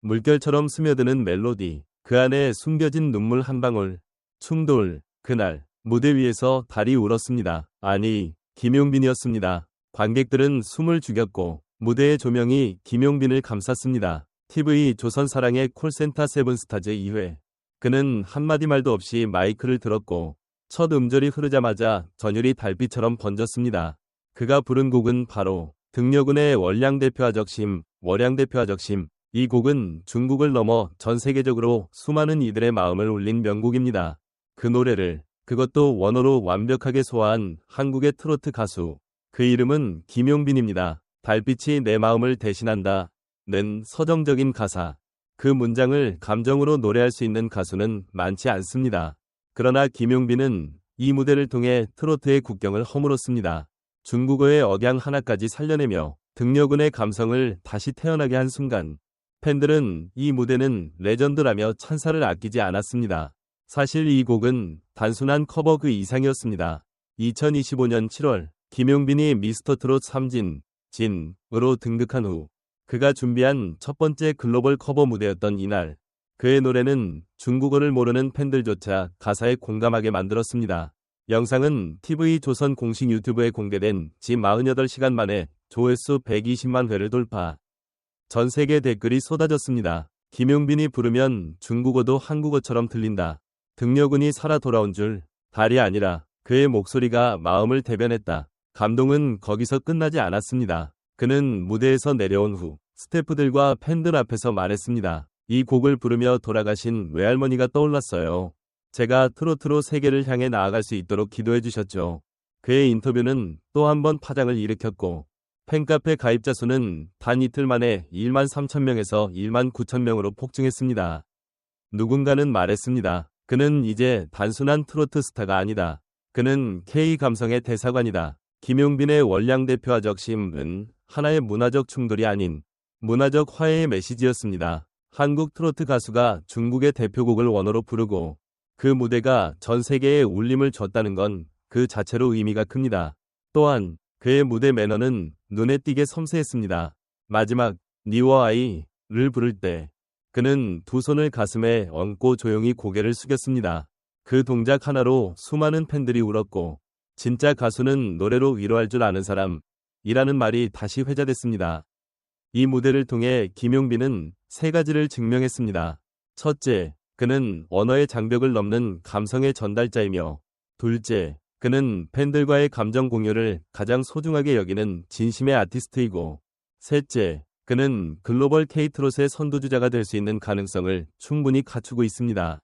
물결처럼 스며드는 멜로디, 그 안에 숨겨진 눈물 한 방울. 충돌, 그날 무대 위에서 달이 울었습니다. 아니, 김용빈이었습니다. 관객들은 숨을 죽였고 무대의 조명이 김용빈을 감쌌습니다. TV 조선사랑의 콜센터 세븐스타즈 2회. 그는 한마디 말도 없이 마이크를 들었고 첫 음절이 흐르자마자 전율이 달빛처럼 번졌습니다. 그가 부른 곡은 바로 등려군의 월량대표아적심, 월양대표아적심. 이 곡은 중국을 넘어 전 세계적으로 수많은 이들의 마음을 울린 명곡입니다. 그 노래를, 그것도 원어로 완벽하게 소화한 한국의 트로트 가수. 그 이름은 김용빈입니다. 달빛이 내 마음을 대신한다. 는 서정적인 가사. 그 문장을 감정으로 노래할 수 있는 가수는 많지 않습니다. 그러나 김용빈은 이 무대를 통해 트로트의 국경을 허물었습니다. 중국어의 억양 하나까지 살려내며 등려군의 감성을 다시 태어나게 한 순간 팬들은 이 무대는 레전드라며 찬사를 아끼지 않았습니다. 사실 이 곡은 단순한 커버 그 이상이었습니다. 2025년 7월 김용빈이 미스터트롯 3진, 진으로 등극한 후 그가 준비한 첫 번째 글로벌 커버 무대였던 이날, 그의 노래는 중국어를 모르는 팬들조차 가사에 공감하게 만들었습니다. 영상은 TV 조선 공식 유튜브에 공개된 지 48시간 만에 조회수 120만 회를 돌파. 전 세계 댓글이 쏟아졌습니다. 김용빈이 부르면 중국어도 한국어처럼 들린다. 등려군이 살아 돌아온 줄, 달이 아니라 그의 목소리가 마음을 대변했다. 감동은 거기서 끝나지 않았습니다. 그는 무대에서 내려온 후 스태프들과 팬들 앞에서 말했습니다. 이 곡을 부르며 돌아가신 외할머니가 떠올랐어요. 제가 트로트로 세계를 향해 나아갈 수 있도록 기도해 주셨죠. 그의 인터뷰는 또 한 번 파장을 일으켰고 팬카페 가입자 수는 단 이틀 만에 1만 3천 명에서 1만 9천 명으로 폭증했습니다. 누군가는 말했습니다. 그는 이제 단순한 트로트 스타가 아니다. 그는 K 감성의 대사관이다. 김용빈의 월량대표아적심은 하나의 문화적 충돌이 아닌 문화적 화해의 메시지였습니다. 한국 트로트 가수가 중국의 대표곡을 원어로 부르고 그 무대가 전 세계에 울림을 줬다는 건 그 자체로 의미가 큽니다. 또한 그의 무대 매너는 눈에 띄게 섬세했습니다. 마지막 니와 아이를 부를 때 그는 두 손을 가슴에 얹고 조용히 고개를 숙였습니다. 그 동작 하나로 수많은 팬들이 울었고 진짜 가수는 노래로 위로할 줄 아는 사람이라는 말이 다시 회자됐습니다. 이 무대를 통해 김용빈은 세 가지를 증명했습니다. 첫째, 그는 언어의 장벽을 넘는 감성의 전달자이며 둘째, 그는 팬들과의 감정 공유를 가장 소중하게 여기는 진심의 아티스트이고 셋째, 그는 글로벌 K-트롯의 선두주자가 될 수 있는 가능성을 충분히 갖추고 있습니다.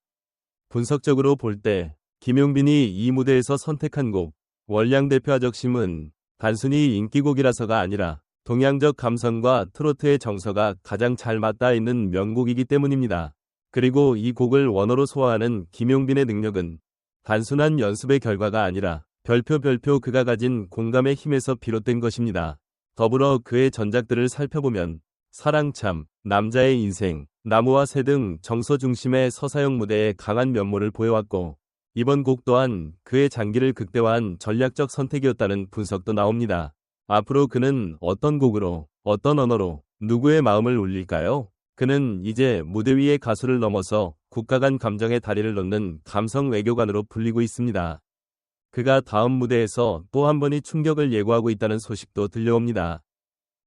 분석적으로 볼 때 김용빈이 이 무대에서 선택한 곡 월량대표아적심은 단순히 인기곡이라서가 아니라 동양적 감성과 트로트의 정서가 가장 잘 맞닿아 있는 명곡이기 때문입니다. 그리고 이 곡을 원어로 소화하는 김용빈의 능력은 단순한 연습의 결과가 아니라 별표 그가 가진 공감의 힘에서 비롯된 것입니다. 더불어 그의 전작들을 살펴보면 사랑참, 남자의 인생, 나무와 새 등 정서 중심의 서사형 무대에 강한 면모를 보여왔고 이번 곡 또한 그의 장기를 극대화한 전략적 선택이었다는 분석도 나옵니다. 앞으로 그는 어떤 곡으로, 어떤 언어로 누구의 마음을 울릴까요? 그는 이제 무대 위의 가수를 넘어서 국가 간 감정의 다리를 놓는 감성 외교관으로 불리고 있습니다. 그가 다음 무대에서 또 한 번의 충격을 예고하고 있다는 소식도 들려옵니다.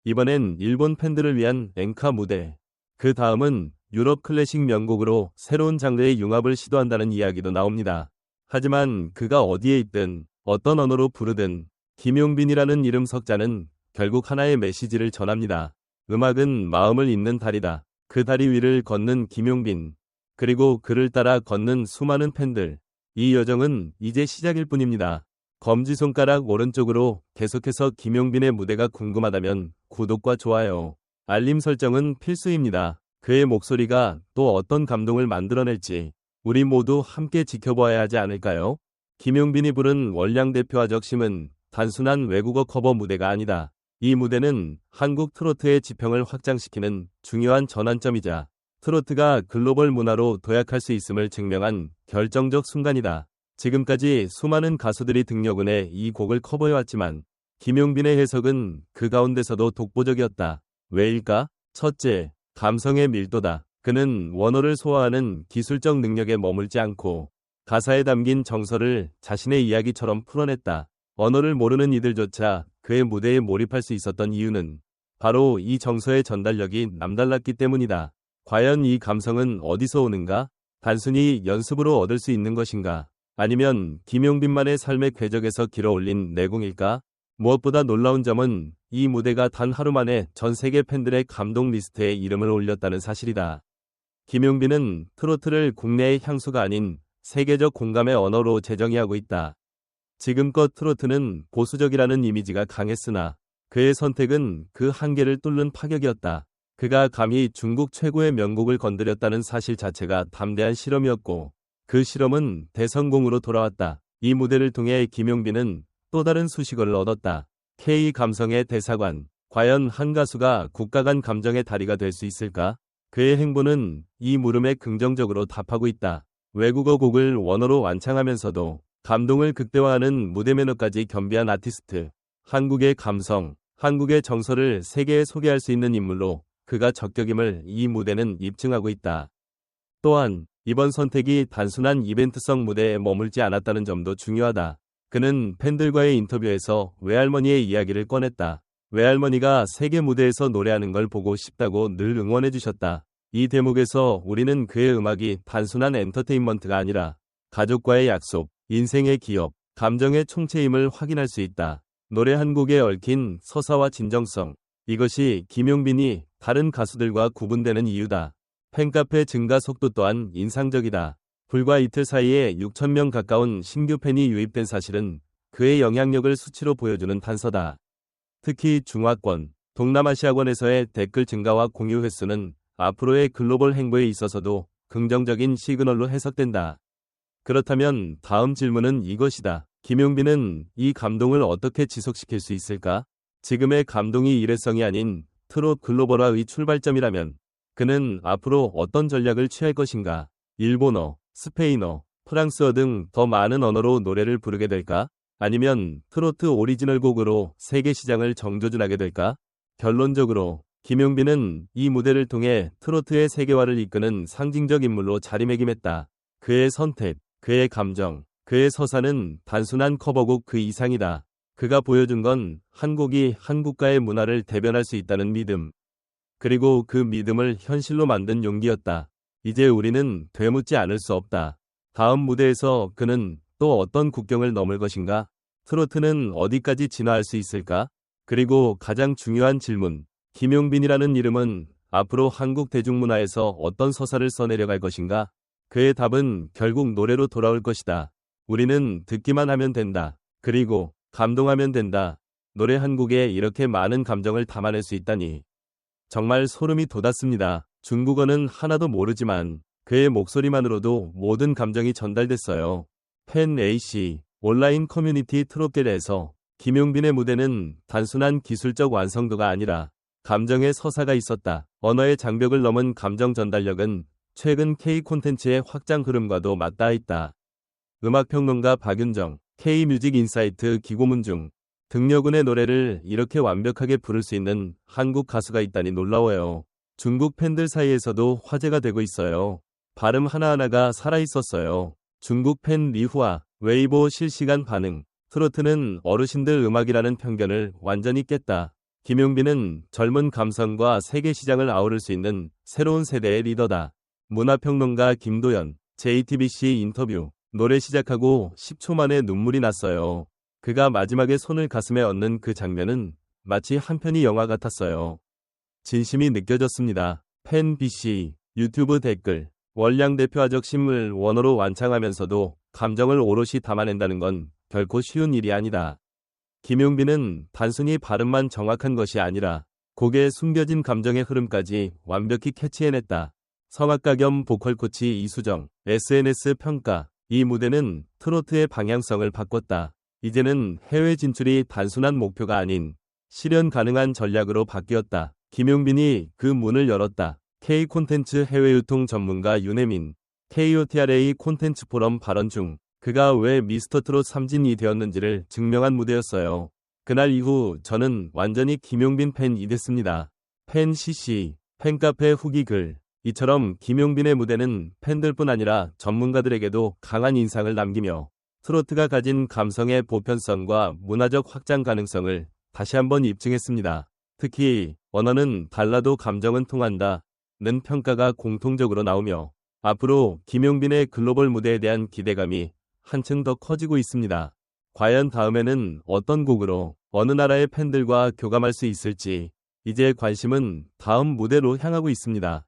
이번엔 일본 팬들을 위한 엔카 무대, 그 다음은 유럽 클래식 명곡으로 새로운 장르의 융합을 시도한다는 이야기도 나옵니다. 하지만 그가 어디에 있든 어떤 언어로 부르든 김용빈이라는 이름 석자는 결국 하나의 메시지를 전합니다. 음악은 마음을 잇는 다리다. 그 다리 위를 걷는 김용빈, 그리고 그를 따라 걷는 수많은 팬들. 이 여정은 이제 시작일 뿐입니다. 검지손가락 오른쪽으로 계속해서 김용빈의 무대가 궁금하다면 구독과 좋아요, 알림 설정은 필수입니다. 그의 목소리가 또 어떤 감동을 만들어낼지 우리 모두 함께 지켜봐야 하지 않을까요? 김용빈이 부른 월량대표아적심은 단순한 외국어 커버 무대가 아니다. 이 무대는 한국 트로트의 지평을 확장시키는 중요한 전환점이자 트로트가 글로벌 문화로 도약할 수 있음을 증명한 결정적 순간이다. 지금까지 수많은 가수들이 등려군의 이 곡을 커버해왔지만 김용빈의 해석은 그 가운데서도 독보적이었다. 왜일까? 첫째, 감성의 밀도다. 그는 원어를 소화하는 기술적 능력에 머물지 않고 가사에 담긴 정서를 자신의 이야기처럼 풀어냈다. 언어를 모르는 이들조차 그의 무대에 몰입할 수 있었던 이유는 바로 이 정서의 전달력이 남달랐기 때문이다. 과연 이 감성은 어디서 오는가? 단순히 연습으로 얻을 수 있는 것인가? 아니면 김용빈만의 삶의 궤적에서 길어올린 내공일까? 무엇보다 놀라운 점은 이 무대가 단 하루 만에 전 세계 팬들의 감동 리스트에 이름을 올렸다는 사실이다. 김용빈은 트로트를 국내의 향수가 아닌 세계적 공감의 언어로 재정의하고 있다. 지금껏 트로트는 보수적이라는 이미지가 강했으나 그의 선택은 그 한계를 뚫는 파격이었다. 그가 감히 중국 최고의 명곡을 건드렸다는 사실 자체가 담대한 실험이었고 그 실험은 대성공으로 돌아왔다. 이 무대를 통해 김용빈은 또 다른 수식어를 얻었다. K 감성의 대사관. 과연 한 가수가 국가 간 감정의 다리가 될 수 있을까? 그의 행보는 이 물음에 긍정적으로 답하고 있다. 외국어 곡을 원어로 완창하면서도 감동을 극대화하는 무대 매너까지 겸비한 아티스트. 한국의 감성, 한국의 정서를 세계에 소개할 수 있는 인물로 그가 적격임을 이 무대는 입증하고 있다. 또한 이번 선택이 단순한 이벤트성 무대에 머물지 않았다는 점도 중요하다. 그는 팬들과의 인터뷰에서 외할머니의 이야기를 꺼냈다. 외할머니가 세계 무대에서 노래하는 걸 보고 싶다고 늘 응원해 주셨다. 이 대목에서 우리는 그의 음악이 단순한 엔터테인먼트가 아니라 가족과의 약속, 인생의 기억, 감정의 총체임을 확인할 수 있다. 노래 한 곡에 얽힌 서사와 진정성. 이것이 김용빈이 다른 가수들과 구분되는 이유다. 팬카페 증가 속도 또한 인상적이다. 불과 이틀 사이에 6,000명 가까운 신규 팬이 유입된 사실은 그의 영향력을 수치로 보여주는 단서다. 특히 중화권, 동남아시아권에서의 댓글 증가와 공유 횟수는 앞으로의 글로벌 행보에 있어서도 긍정적인 시그널로 해석된다. 그렇다면 다음 질문은 이것이다. 김용빈은 이 감동을 어떻게 지속시킬 수 있을까? 지금의 감동이 일회성이 아닌 트롯 글로벌화의 출발점이라면 그는 앞으로 어떤 전략을 취할 것인가? 일본어, 스페인어, 프랑스어 등 더 많은 언어로 노래를 부르게 될까? 아니면 트로트 오리지널 곡으로 세계 시장을 정조준하게 될까? 결론적으로 김용빈은 이 무대를 통해 트로트의 세계화를 이끄는 상징적 인물로 자리매김했다. 그의 선택, 그의 감정, 그의 서사는 단순한 커버곡 그 이상이다. 그가 보여준 건 한 곡이 한 국가의 문화를 대변할 수 있다는 믿음. 그리고 그 믿음을 현실로 만든 용기였다. 이제 우리는 되묻지 않을 수 없다. 다음 무대에서 그는 또 어떤 국경을 넘을 것인가? 트로트는 어디까지 진화할 수 있을까? 그리고 가장 중요한 질문. 김용빈이라는 이름은 앞으로 한국 대중문화에서 어떤 서사를 써내려갈 것인가? 그의 답은 결국 노래로 돌아올 것이다. 우리는 듣기만 하면 된다. 그리고 감동하면 된다. 노래 한 곡에 이렇게 많은 감정을 담아낼 수 있다니. 정말 소름이 돋았습니다. 중국어는 하나도 모르지만 그의 목소리만으로도 모든 감정이 전달됐어요. 팬 A씨, 온라인 커뮤니티 트롯길에서 김용빈의 무대는 단순한 기술적 완성도가 아니라 감정의 서사가 있었다. 언어의 장벽을 넘은 감정 전달력은 최근 K 콘텐츠의 확장 흐름과도 맞닿아 있다. 음악평론가 박윤정, K뮤직 인사이트 기고문중, 등려군의 노래를 이렇게 완벽하게 부를 수 있는 한국 가수가 있다니 놀라워요. 중국 팬들 사이에서도 화제가 되고 있어요. 발음 하나하나가 살아있었어요. 중국 팬 리후아, 웨이보 실시간 반응. 트로트는 어르신들 음악이라는 편견을 완전히 깼다. 김용빈은 젊은 감성과 세계 시장을 아우를 수 있는 새로운 세대의 리더다. 문화평론가 김도연, JTBC 인터뷰. 노래 시작하고 10초 만에 눈물이 났어요. 그가 마지막에 손을 가슴에 얹는 그 장면은 마치 한 편의 영화 같았어요. 진심이 느껴졌습니다. 팬 BC, 유튜브 댓글. 월량 대표화적 신물 원어로 완창하면서도 감정을 오롯이 담아낸다는 건 결코 쉬운 일이 아니다. 김용빈은 단순히 발음만 정확한 것이 아니라 곡에 숨겨진 감정의 흐름까지 완벽히 캐치해냈다. 성악가 겸 보컬 코치 이수정, SNS 평가. 이 무대는 트로트의 방향성을 바꿨다. 이제는 해외 진출이 단순한 목표가 아닌 실현 가능한 전략으로 바뀌었다. 김용빈이 그 문을 열었다. K 콘텐츠 해외 유통 전문가 윤혜민, KOTRA 콘텐츠 포럼 발언 중 그가 왜 미스터 트롯 3진이 되었는지를 증명한 무대였어요. 그날 이후 저는 완전히 김용빈 팬이 됐습니다. 팬 CC, 팬카페 후기 글. 이처럼 김용빈의 무대는 팬들뿐 아니라 전문가들에게도 강한 인상을 남기며 트로트가 가진 감성의 보편성과 문화적 확장 가능성을 다시 한번 입증했습니다. 특히 언어는 달라도 감정은 통한다는 평가가 공통적으로 나오며 앞으로 김용빈의 글로벌 무대에 대한 기대감이 한층 더 커지고 있습니다. 과연 다음에는 어떤 곡으로 어느 나라의 팬들과 교감할 수 있을지 이제 관심은 다음 무대로 향하고 있습니다.